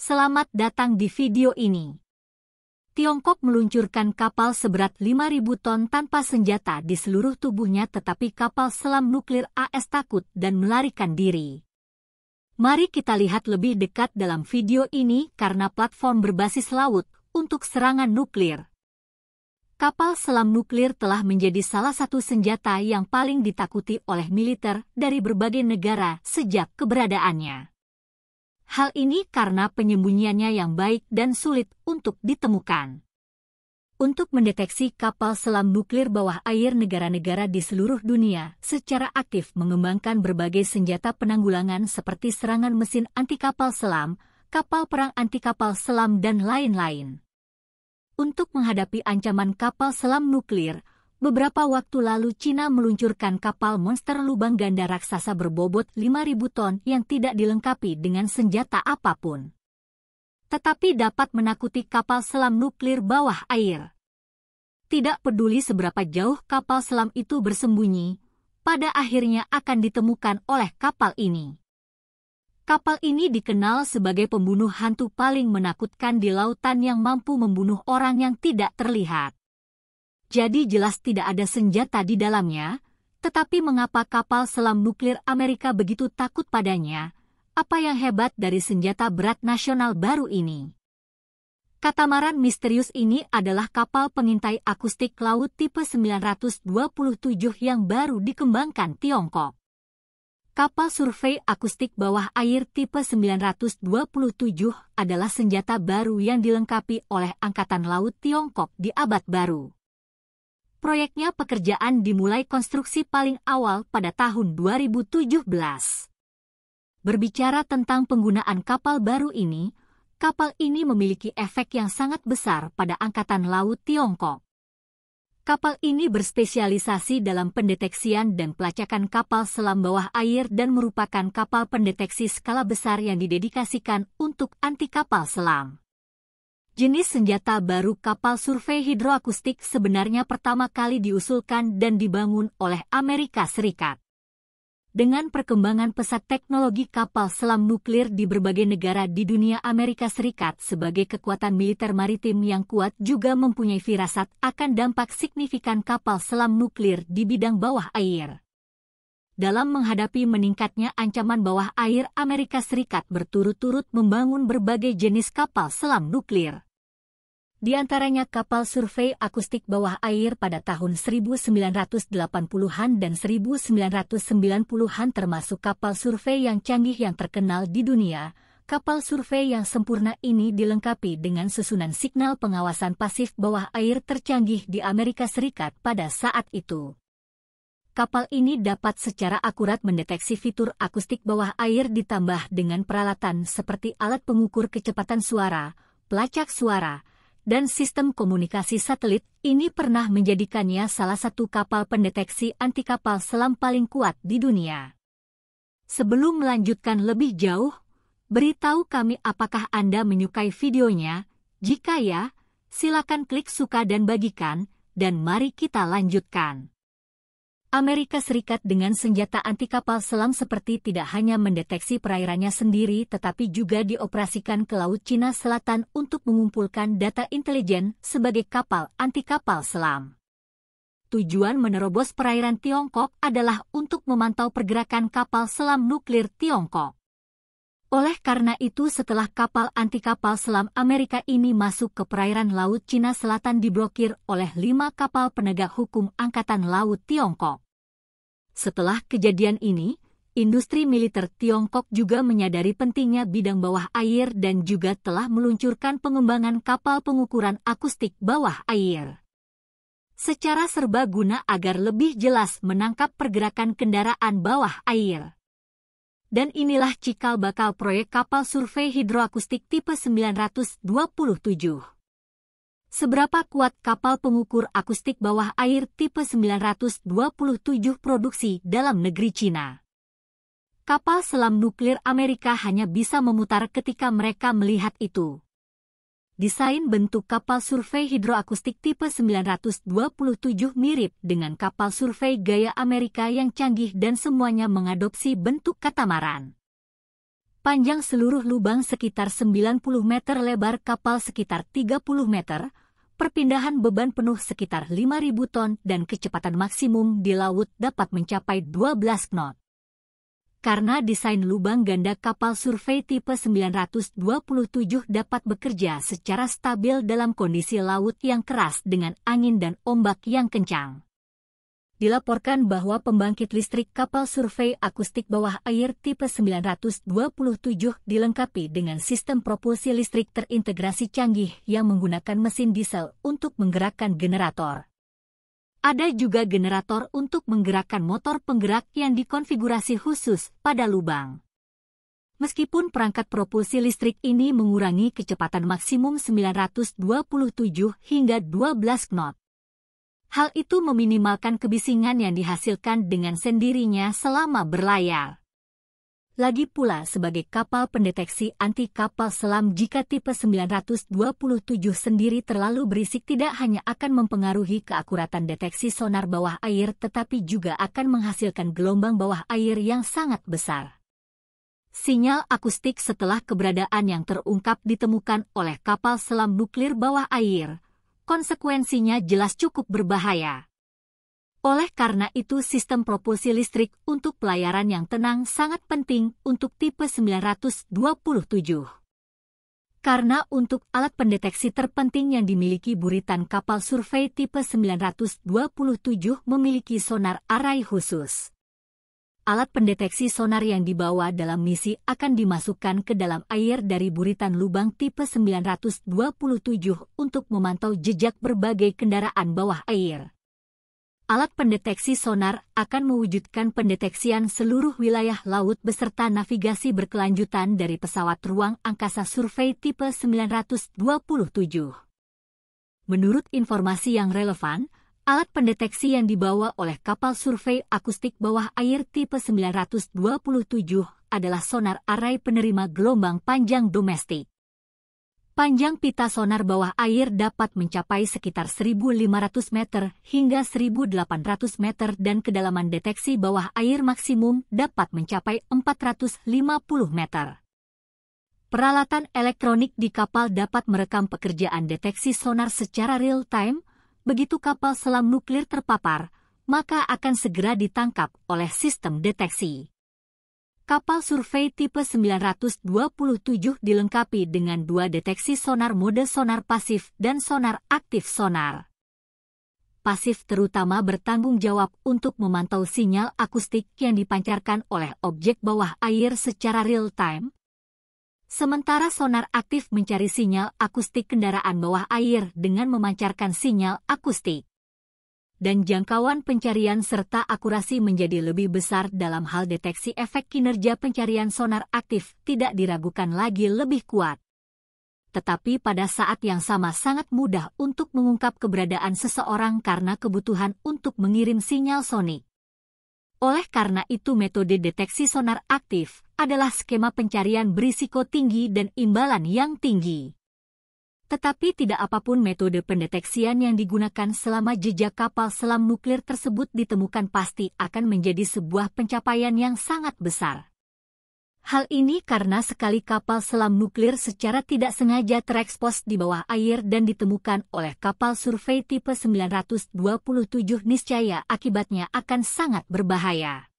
Selamat datang di video ini. Tiongkok meluncurkan kapal seberat 5.000 ton tanpa senjata di seluruh tubuhnya, tetapi kapal selam nuklir AS takut dan melarikan diri. Mari kita lihat lebih dekat dalam video ini karena platform berbasis laut untuk serangan nuklir. Kapal selam nuklir telah menjadi salah satu senjata yang paling ditakuti oleh militer dari berbagai negara sejak keberadaannya. Hal ini karena penyembunyiannya yang baik dan sulit untuk ditemukan. Untuk mendeteksi kapal selam nuklir bawah air, negara-negara di seluruh dunia secara aktif mengembangkan berbagai senjata penanggulangan seperti serangan mesin anti kapal selam, kapal perang anti kapal selam, dan lain-lain. Untuk menghadapi ancaman kapal selam nuklir, beberapa waktu lalu Cina meluncurkan kapal monster lubang ganda raksasa berbobot 5.000 ton yang tidak dilengkapi dengan senjata apapun, tetapi dapat menakuti kapal selam nuklir bawah air. Tidak peduli seberapa jauh kapal selam itu bersembunyi, pada akhirnya akan ditemukan oleh kapal ini. Kapal ini dikenal sebagai pembunuh hantu paling menakutkan di lautan yang mampu membunuh orang yang tidak terlihat. Jadi jelas tidak ada senjata di dalamnya, tetapi mengapa kapal selam nuklir Amerika begitu takut padanya? Apa yang hebat dari senjata berat nasional baru ini? Katamaran misterius ini adalah kapal pengintai akustik laut tipe 927 yang baru dikembangkan Tiongkok. Kapal survei akustik bawah air tipe 927 adalah senjata baru yang dilengkapi oleh Angkatan Laut Tiongkok di abad baru. Proyeknya pekerjaan dimulai konstruksi paling awal pada tahun 2017. Berbicara tentang penggunaan kapal baru ini, kapal ini memiliki efek yang sangat besar pada Angkatan Laut Tiongkok. Kapal ini berspesialisasi dalam pendeteksian dan pelacakan kapal selam bawah air dan merupakan kapal pendeteksi skala besar yang didedikasikan untuk anti kapal selam. Jenis senjata baru kapal survei hidroakustik sebenarnya pertama kali diusulkan dan dibangun oleh Amerika Serikat. Dengan perkembangan pesat teknologi kapal selam nuklir di berbagai negara di dunia, Amerika Serikat sebagai kekuatan militer maritim yang kuat juga mempunyai firasat akan dampak signifikan kapal selam nuklir di bidang bawah air. Dalam menghadapi meningkatnya ancaman bawah air, Amerika Serikat berturut-turut membangun berbagai jenis kapal selam nuklir. Di antaranya kapal survei akustik bawah air pada tahun 1980-an dan 1990-an, termasuk kapal survei yang canggih yang terkenal di dunia. Kapal survei yang sempurna ini dilengkapi dengan susunan signal pengawasan pasif bawah air tercanggih di Amerika Serikat pada saat itu. Kapal ini dapat secara akurat mendeteksi fitur akustik bawah air ditambah dengan peralatan seperti alat pengukur kecepatan suara, pelacak suara, dan sistem komunikasi satelit. Ini pernah menjadikannya salah satu kapal pendeteksi anti kapal selam paling kuat di dunia. Sebelum melanjutkan lebih jauh, beritahu kami apakah Anda menyukai videonya. Jika ya, silakan klik suka dan bagikan, dan mari kita lanjutkan. Amerika Serikat dengan senjata anti kapal selam seperti tidak hanya mendeteksi perairannya sendiri, tetapi juga dioperasikan ke Laut Cina Selatan untuk mengumpulkan data intelijen sebagai kapal anti kapal selam. Tujuan menerobos perairan Tiongkok adalah untuk memantau pergerakan kapal selam nuklir Tiongkok. Oleh karena itu, setelah kapal anti kapal selam Amerika ini masuk ke perairan Laut Cina Selatan, diblokir oleh 5 kapal penegak hukum Angkatan Laut Tiongkok. Setelah kejadian ini, industri militer Tiongkok juga menyadari pentingnya bidang bawah air dan juga telah meluncurkan pengembangan kapal pengukuran akustik bawah air secara serbaguna agar lebih jelas menangkap pergerakan kendaraan bawah air. Dan inilah cikal bakal proyek kapal survei hidroakustik tipe 927. Seberapa kuat kapal pengukur akustik bawah air tipe 927 produksi dalam negeri Cina? Kapal selam nuklir Amerika hanya bisa memutar ketika mereka melihat itu. Desain bentuk kapal survei hidroakustik tipe 927 mirip dengan kapal survei gaya Amerika yang canggih dan semuanya mengadopsi bentuk katamaran. Panjang seluruh lubang sekitar 90 meter, lebar kapal sekitar 30 meter, perpindahan beban penuh sekitar 5.000 ton dan kecepatan maksimum di laut dapat mencapai 12 knot. Karena desain lubang ganda, kapal survei tipe 927 dapat bekerja secara stabil dalam kondisi laut yang keras dengan angin dan ombak yang kencang. Dilaporkan bahwa pembangkit listrik kapal survei akustik bawah air tipe 927 dilengkapi dengan sistem propulsi listrik terintegrasi canggih yang menggunakan mesin diesel untuk menggerakkan generator. Ada juga generator untuk menggerakkan motor penggerak yang dikonfigurasi khusus pada lubang. Meskipun perangkat propulsi listrik ini mengurangi kecepatan maksimum 927 hingga 12 knot, hal itu meminimalkan kebisingan yang dihasilkan dengan sendirinya selama berlayar. Lagi pula sebagai kapal pendeteksi anti kapal selam, jika tipe 927 sendiri terlalu berisik tidak hanya akan mempengaruhi keakuratan deteksi sonar bawah air tetapi juga akan menghasilkan gelombang bawah air yang sangat besar. Sinyal akustik setelah keberadaan yang terungkap ditemukan oleh kapal selam nuklir bawah air, konsekuensinya jelas cukup berbahaya. Oleh karena itu, sistem propulsi listrik untuk pelayaran yang tenang sangat penting untuk tipe 927. Karena untuk alat pendeteksi terpenting yang dimiliki buritan kapal survei tipe 927 memiliki sonar array khusus. Alat pendeteksi sonar yang dibawa dalam misi akan dimasukkan ke dalam air dari buritan lubang tipe 927 untuk memantau jejak berbagai kendaraan bawah air. Alat pendeteksi sonar akan mewujudkan pendeteksian seluruh wilayah laut beserta navigasi berkelanjutan dari pesawat ruang angkasa survei tipe 927. Menurut informasi yang relevan, alat pendeteksi yang dibawa oleh kapal survei akustik bawah air tipe 927 adalah sonar array penerima gelombang panjang domestik. Panjang pita sonar bawah air dapat mencapai sekitar 1.500 meter hingga 1.800 meter dan kedalaman deteksi bawah air maksimum dapat mencapai 450 meter. Peralatan elektronik di kapal dapat merekam pekerjaan deteksi sonar secara real-time. Begitu kapal selam nuklir terpapar, maka akan segera ditangkap oleh sistem deteksi. Kapal survei tipe 927 dilengkapi dengan dua deteksi sonar mode sonar pasif dan sonar aktif sonar. Pasif terutama bertanggung jawab untuk memantau sinyal akustik yang dipancarkan oleh objek bawah air secara real-time. Sementara sonar aktif mencari sinyal akustik kendaraan bawah air dengan memancarkan sinyal akustik. Dan jangkauan pencarian serta akurasi menjadi lebih besar dalam hal deteksi. Efek kinerja pencarian sonar aktif tidak diragukan lagi lebih kuat. Tetapi pada saat yang sama sangat mudah untuk mengungkap keberadaan seseorang karena kebutuhan untuk mengirim sinyal sonik. Oleh karena itu, metode deteksi sonar aktif adalah skema pencarian berisiko tinggi dan imbalan yang tinggi. Tetapi tidak apapun metode pendeteksian yang digunakan selama jejak kapal selam nuklir tersebut ditemukan pasti akan menjadi sebuah pencapaian yang sangat besar. Hal ini karena sekali kapal selam nuklir secara tidak sengaja terekspos di bawah air dan ditemukan oleh kapal survei tipe 927 niscaya akibatnya akan sangat berbahaya.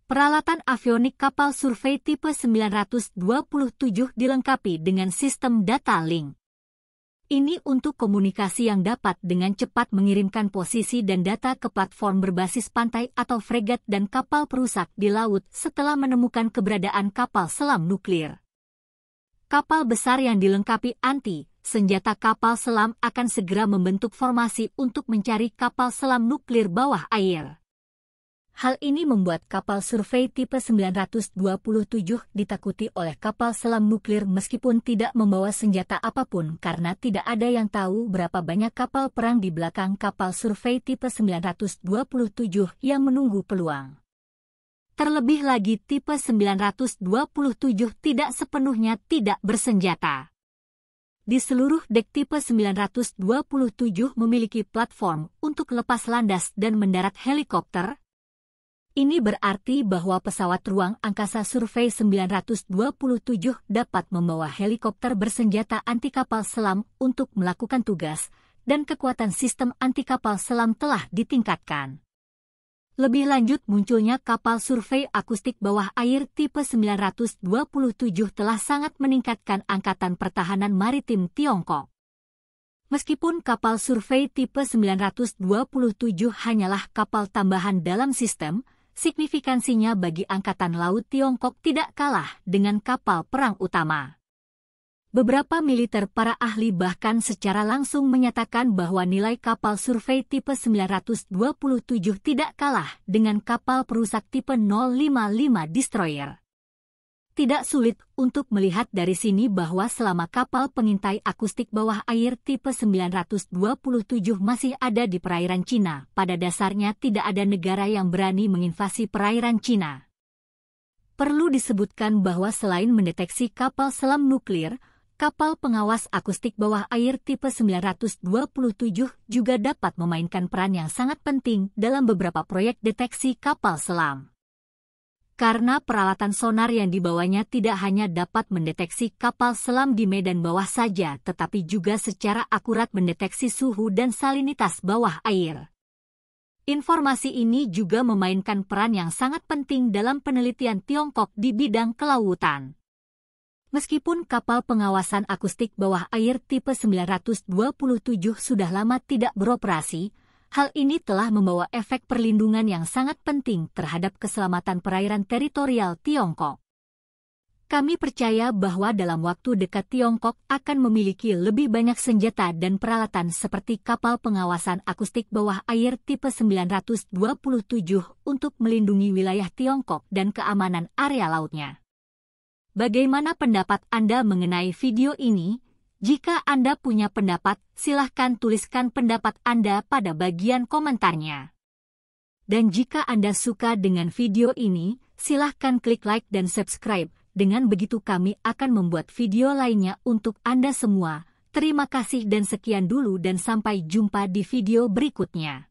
Peralatan avionik kapal survei tipe 927 dilengkapi dengan sistem data link. Ini untuk komunikasi yang dapat dengan cepat mengirimkan posisi dan data ke platform berbasis pantai atau fregat dan kapal perusak di laut setelah menemukan keberadaan kapal selam nuklir. Kapal besar yang dilengkapi anti-senjata kapal selam akan segera membentuk formasi untuk mencari kapal selam nuklir bawah air. Hal ini membuat kapal survei tipe 927 ditakuti oleh kapal selam nuklir meskipun tidak membawa senjata apapun karena tidak ada yang tahu berapa banyak kapal perang di belakang kapal survei tipe 927 yang menunggu peluang. Terlebih lagi tipe 927 tidak sepenuhnya tidak bersenjata. Di seluruh dek tipe 927 memiliki platform untuk lepas landas dan mendarat helikopter. Ini berarti bahwa pesawat ruang angkasa Survey 927 dapat membawa helikopter bersenjata anti kapal selam untuk melakukan tugas, dan kekuatan sistem anti kapal selam telah ditingkatkan. Lebih lanjut, munculnya kapal survei akustik bawah air tipe 927 telah sangat meningkatkan Angkatan Pertahanan Maritim Tiongkok. Meskipun kapal survei tipe 927 hanyalah kapal tambahan dalam sistem, signifikansinya bagi Angkatan Laut Tiongkok tidak kalah dengan kapal perang utama. Beberapa militer para ahli bahkan secara langsung menyatakan bahwa nilai kapal survei tipe 927 tidak kalah dengan kapal perusak tipe 055 destroyer. Tidak sulit untuk melihat dari sini bahwa selama kapal pengintai akustik bawah air tipe 927 masih ada di perairan Cina, pada dasarnya tidak ada negara yang berani menginvasi perairan Cina. Perlu disebutkan bahwa selain mendeteksi kapal selam nuklir, kapal pengawas akustik bawah air tipe 927 juga dapat memainkan peran yang sangat penting dalam beberapa proyek deteksi kapal selam. Karena peralatan sonar yang dibawanya tidak hanya dapat mendeteksi kapal selam di medan bawah saja, tetapi juga secara akurat mendeteksi suhu dan salinitas bawah air. Informasi ini juga memainkan peran yang sangat penting dalam penelitian Tiongkok di bidang kelautan. Meskipun kapal pengawasan akustik bawah air tipe 927 sudah lama tidak beroperasi, hal ini telah membawa efek perlindungan yang sangat penting terhadap keselamatan perairan teritorial Tiongkok. Kami percaya bahwa dalam waktu dekat Tiongkok akan memiliki lebih banyak senjata dan peralatan seperti kapal pengawasan akustik bawah air tipe 927 untuk melindungi wilayah Tiongkok dan keamanan area lautnya. Bagaimana pendapat Anda mengenai video ini? Jika Anda punya pendapat, silahkan tuliskan pendapat Anda pada bagian komentarnya. Dan jika Anda suka dengan video ini, silahkan klik like dan subscribe. Dengan begitu kami akan membuat video lainnya untuk Anda semua. Terima kasih dan sekian dulu dan sampai jumpa di video berikutnya.